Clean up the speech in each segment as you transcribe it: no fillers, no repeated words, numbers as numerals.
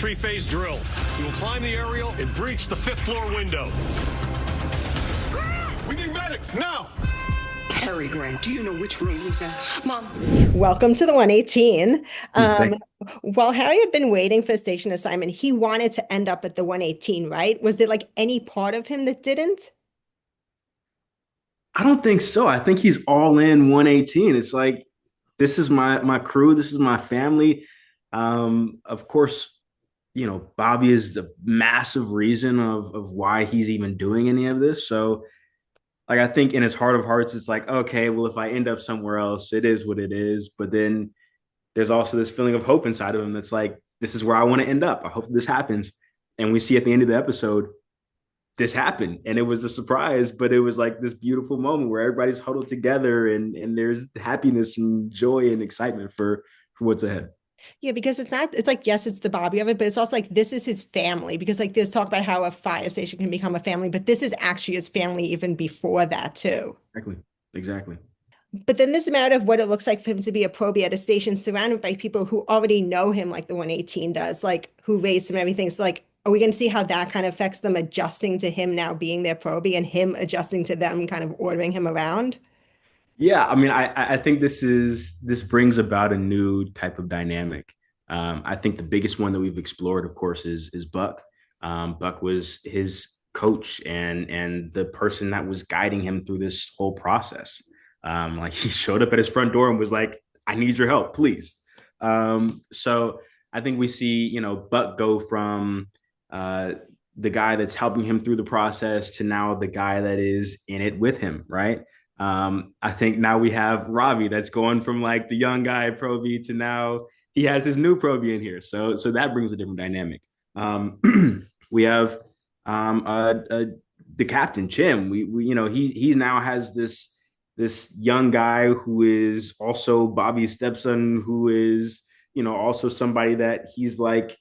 three-phase drill. We will climb the aerial and breach the fifth-floor window. We need medics, now! Harry Grant, do you know which room he's in? Mom. Welcome to the 118. Thanks. While Harry had been waiting for a station assignment, he wanted to end up at the 118, right? Was there like any part of him that didn't? I don't think so. I think he's all in 118. It's like, this is my crew. This is my family. Of course, Bobby is the massive reason of why he's even doing any of this. So, like, I think in his heart of hearts, it's like, okay, well, if I end up somewhere else, it is what it is. But then there's also this feeling of hope inside of him that's like, this is where I want to end up. I hope this happens. And we see at the end of the episode, this happened. And it was a surprise, but it was like this beautiful moment where everybody's huddled together and there's happiness and joy and excitement for what's ahead. Yeah, because it's like, yes, it's the Bobby of it, but it's also like, this is his family, because like there's talk about how a fire station can become a family, but this is actually his family even before that too. Exactly. But then there's a matter of what it looks like for him to be a probie at a station surrounded by people who already know him like the 118 does, like who raised him and everything. So like, are we going to see how that kind of affects them adjusting to him now being their probie and him adjusting to them kind of ordering him around? Yeah, I mean, I think this brings about a new type of dynamic. I think the biggest one that we've explored, of course, is Buck. Buck was his coach and the person that was guiding him through this whole process. Like, he showed up at his front door and was like, "I need your help, please." So I think we see, Buck go from the guy that's helping him through the process to now the guy that is in it with him, right? I think now we have Ravi that's going from like the young guy Proby to now he has his new Proby in here. So that brings a different dynamic. We have the captain Chim. He now has this young guy who is also Bobby's stepson, who is also somebody that he's like,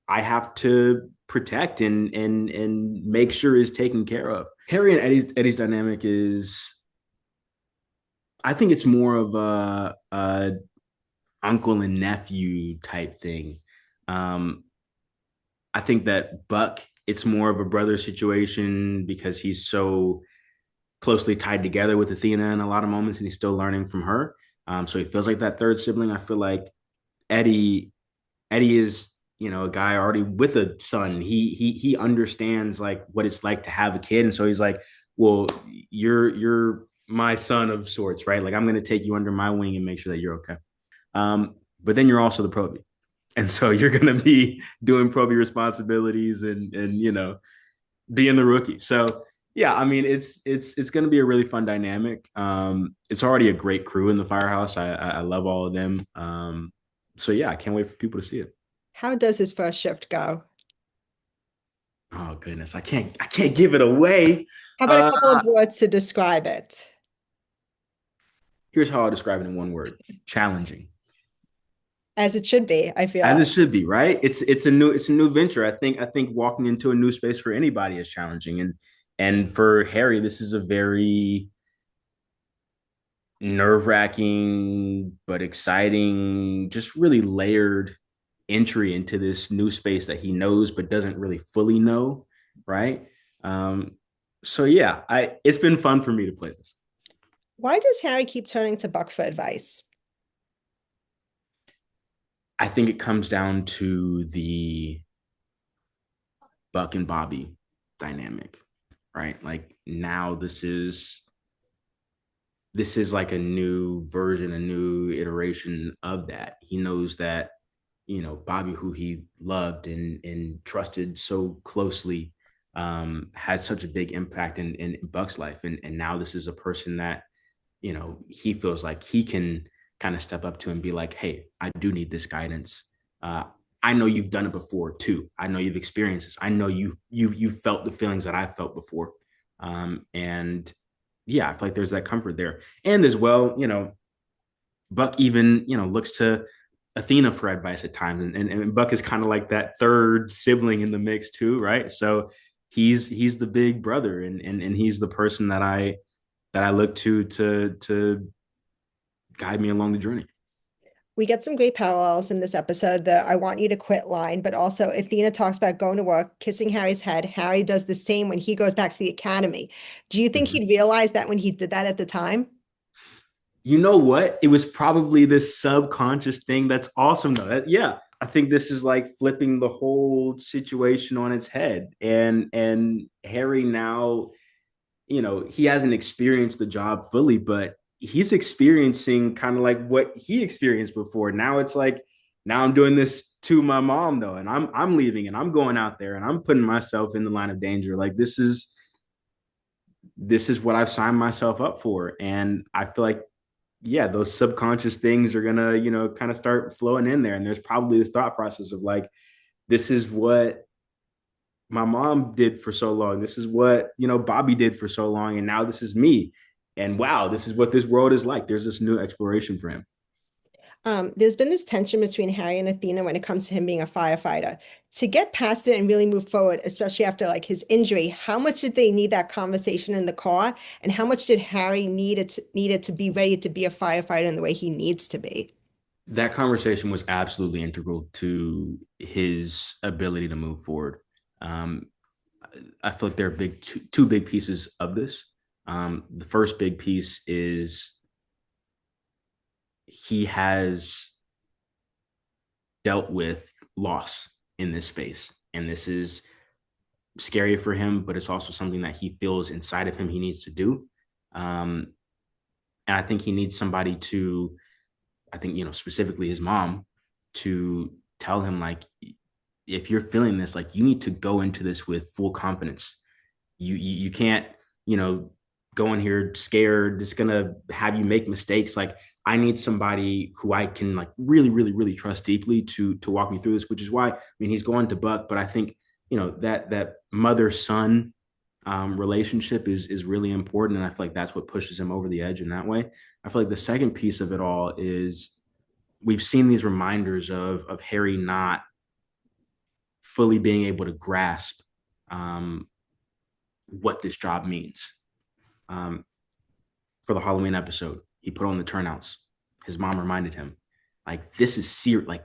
I have to protect and make sure is taken care of. Harry and Eddie's dynamic is, I think it's more of a uncle and nephew type thing. I think that Buck, it's more of a brother situation because he's so closely tied together with Athena in a lot of moments, and he's still learning from her. So he feels like that third sibling. I feel like Eddie is, a guy already with a son. He understands like what it's like to have a kid, and so he's like, well, you're my son of sorts, right? Like, I'm going to take you under my wing and make sure that you're okay. But then you're also the probie. And so you're going to be doing probie responsibilities and being the rookie. So yeah, I mean, it's going to be a really fun dynamic. It's already a great crew in the Firehouse. I love all of them. So yeah, I can't wait for people to see it. How does his first shift go? Oh goodness, I can't give it away. How about a couple of words to describe it? Here's how I'll describe it in one word: challenging. As it should be, I feel. As it should be, right? It's a new venture. I think walking into a new space for anybody is challenging, and for Harry, this is a very nerve-wracking but exciting, just really layered entry into this new space that he knows but doesn't really fully know, right? So yeah, it's been fun for me to play this. Why does Harry keep turning to Buck for advice? I think it comes down to the Buck and Bobby dynamic, right? Like, now this is like a new version, a new iteration of that. He knows that, Bobby, who he loved and trusted so closely, had such a big impact in Buck's life. And now this is a person that, he feels like he can kind of step up to and be like, hey, I do need this guidance. I know you've done it before too. I know you've experienced this. I know you've felt the feelings that I felt before. And yeah, I feel like there's that comfort there. And as well, Buck even, looks to Athena for advice at times. And Buck is kind of like that third sibling in the mix too, right? So he's the big brother and he's the person that I look to guide me along the journey. we get some great parallels in this episode, the I want you to quit line, but also Athena talks about going to work, kissing Harry's head. Harry does the same when he goes back to the academy. Do you think Mhm. he'd realize that when he did that at the time? You know what? It was probably this subconscious thing that's awesome though. Yeah, I think this is like flipping the whole situation on its head. And Harry now, he hasn't experienced the job fully, but he's experiencing kind of like what he experienced before. Now it's like, now I'm doing this to my mom though, and I'm leaving and I'm going out there and I'm putting myself in the line of danger. Like this is what I've signed myself up for. And I feel like, yeah, those subconscious things are gonna, kind of start flowing in there. And there's probably this thought process of like, this is what my mom did for so long. This is what, Bobby did for so long. And now this is me. And wow, this is what this world is like. There's this new exploration for him. There's been this tension between Harry and Athena when it comes to him being a firefighter. To get past it and really move forward, especially after like his injury, how much did they need that conversation in the car? And how much did Harry needed to be ready to be a firefighter in the way he needs to be? That conversation was absolutely integral to his ability to move forward. Um, I feel like there are two big pieces of this. The first big piece is he has dealt with loss in this space. And this is scary for him, but it's also something that he feels inside of him he needs to do. Um, and I think he needs somebody to, I think, specifically his mom, to tell him, like, if you're feeling this, like, you need to go into this with full confidence. You can't, you know, go in here scared. It's gonna have you make mistakes. Like, I need somebody who I can like really, really, really trust deeply to walk me through this. Which is why, I mean, he's going to Buck, but I think that mother son relationship is really important, and I feel like that's what pushes him over the edge in that way. I feel like the second piece of it all is we've seen these reminders of Harry not fully being able to grasp um, what this job means. Um, for the Halloween episode, he put on the turnouts. His mom reminded him, like, this is serious. Like,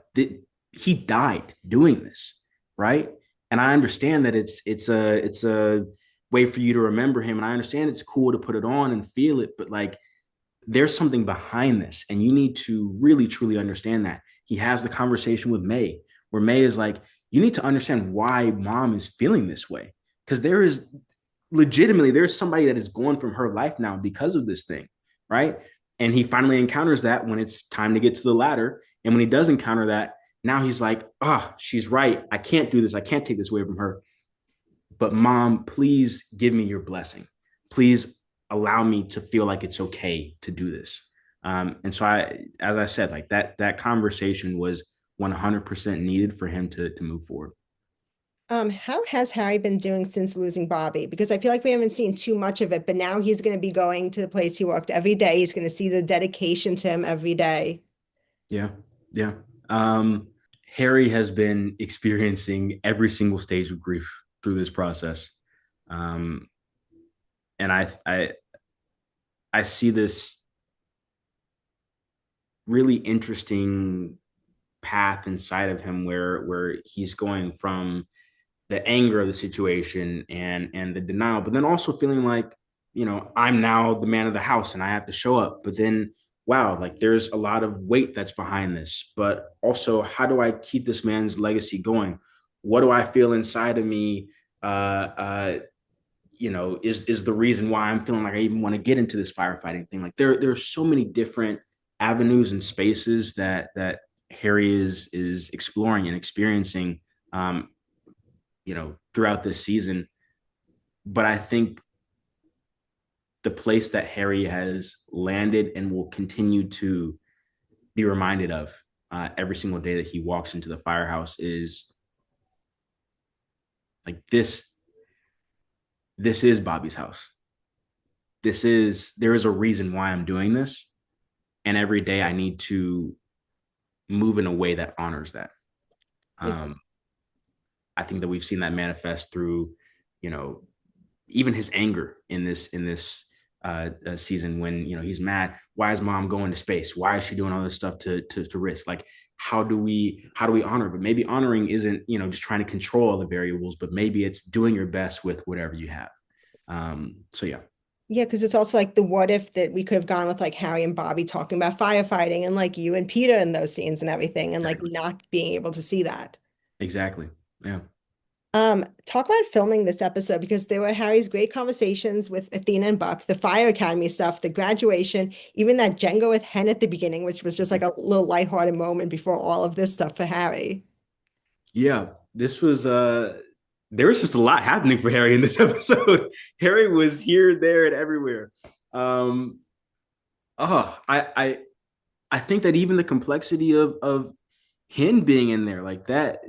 he died doing this, right? And I understand that it's a way for you to remember him, and I understand it's cool to put it on and feel it, but like, there's something behind this, and you need to really truly understand that. He has the conversation with May, where May is like, you need to understand why mom is feeling this way, because there is legitimately there's somebody that is going from her life now because of this thing, right? And he finally encounters that when it's time to get to the ladder. And when he does encounter that, now he's like, she's right. I can't do this. I can't take this away from her. But mom, please give me your blessing. Please allow me to feel like it's okay to do this. And so as I said, like that conversation was 100% needed for him to move forward. How has Harry been doing since losing Bobby? Because I feel like we haven't seen too much of it, but now he's going to be going to the place he worked every day. He's going to see the dedication to him every day. Yeah. Yeah. Um, Harry has been experiencing every single stage of grief through this process. Um, and I see this really interesting path inside of him where he's going from the anger of the situation and the denial, but then also feeling like, I'm now the man of the house and I have to show up. But then, wow, like there's a lot of weight that's behind this. But also, how do I keep this man's legacy going? What do I feel inside of me? Is the reason why I'm feeling like I even want to get into this firefighting thing. Like there's so many different avenues and spaces that Harry is exploring and experiencing um, throughout this season. But I think the place that Harry has landed and will continue to be reminded of every single day that he walks into the firehouse is like this. This is Bobby's house. There is a reason why I'm doing this, and every day I need to move in a way that honors that. Um, I think that we've seen that manifest through, you know, even his anger in this season when he's mad. Why is mom going to space? Why is she doing all this stuff to risk? Like, how do we honor? But maybe honoring isn't just trying to control all the variables, but maybe it's doing your best with whatever you have. So yeah. Yeah, because it's also like the what if that we could have gone with like Harry and Bobby talking about firefighting and like you and Peter in those scenes and everything, and like Exactly. not being able to see that. Exactly. Yeah. Talk about filming this episode because there were Harry's great conversations with Athena and Buck, the Fire Academy stuff, the graduation, even that Jenga with Hen at the beginning, which was just like a little lighthearted moment before all of this stuff for Harry. Yeah, this was there was just a lot happening for Harry in this episode. Harry was here, there, and everywhere. Um oh, I think that even the complexity of him being in there like that,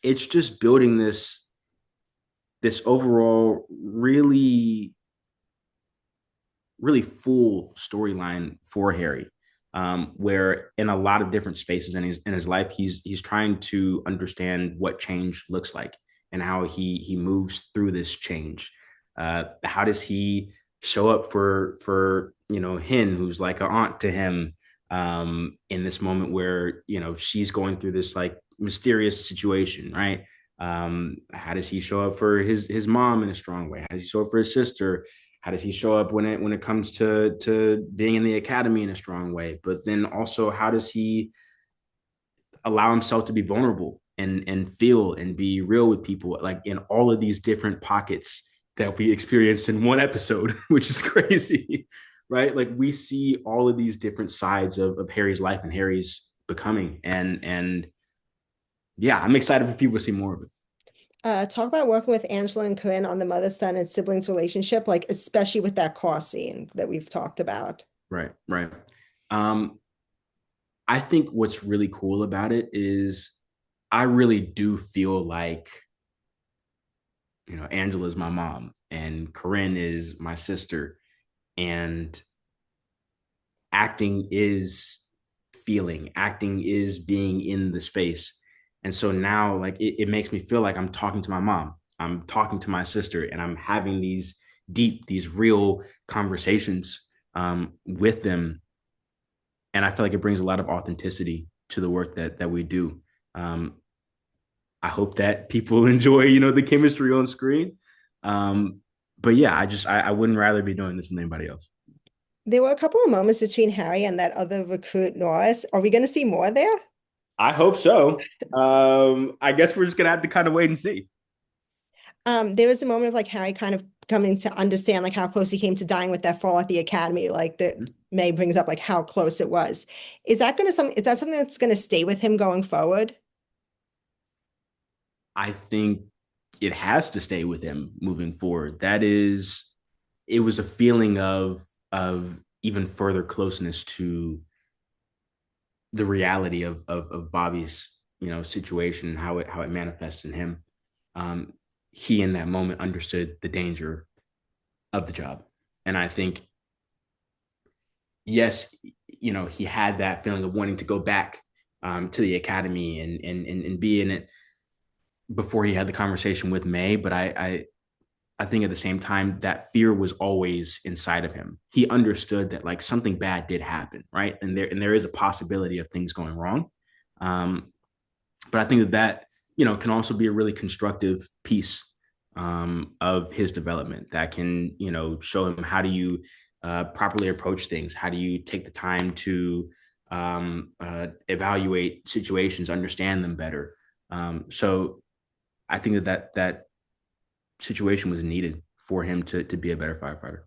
it's just building this overall really full storyline for Harry, where in a lot of different spaces in his life, he's trying to understand what change looks like and how he moves through this change. How does he show up for Hin, who's like an aunt to him, in this moment where she's going through this like mysterious situation, right? How does he show up for his mom in a strong way? How does he show up for his sister? How does he show up when it comes to being in the academy in a strong way? But then also, how does he allow himself to be vulnerable and feel and be real with people, like in all of these different pockets that we experienced in one episode, which is crazy, right? Like we see all of these different sides of Harry's life and Harry's becoming, and yeah, I'm excited for people to see more of it. Talk about working with Angela and Corinne on the mother-son and siblings relationship, like especially with that car scene that we've talked about. Right, right. Um, I think what's really cool about it is I really do feel like, Angela's my mom and Corinne is my sister, and acting is feeling, acting is being in the space. And so now, like, it makes me feel like I'm talking to my mom, I'm talking to my sister, and I'm having these real conversations with them. And I feel like it brings a lot of authenticity to the work that we do. Um, I hope that people enjoy, the chemistry on screen. Um, but yeah, I wouldn't rather be doing this with anybody else. There were a couple of moments between Harry and that other recruit, Norris. Are we going to see more there? I hope so. I guess we're just gonna have to kind of wait and see. There was a moment of like Harry kind of coming to understand like how close he came to dying with that fall at the academy. Like that May brings up like how close it was. Is that something that's going to stay with him going forward? I think it has to stay with him moving forward. It was a feeling of even further closeness to the reality of Bobby's situation and how it manifests in him. Um, he in that moment understood the danger of the job, and I think yes, he had that feeling of wanting to go back to the academy and be in it before he had the conversation with May. But I think at the same time that fear was always inside of him. He understood that like something bad did happen, right? And there is a possibility of things going wrong. Um, but I think that can also be a really constructive piece of his development that can show him how do you properly approach things, how do you take the time to evaluate situations, understand them better. So I think that situation was needed for him to be a better firefighter.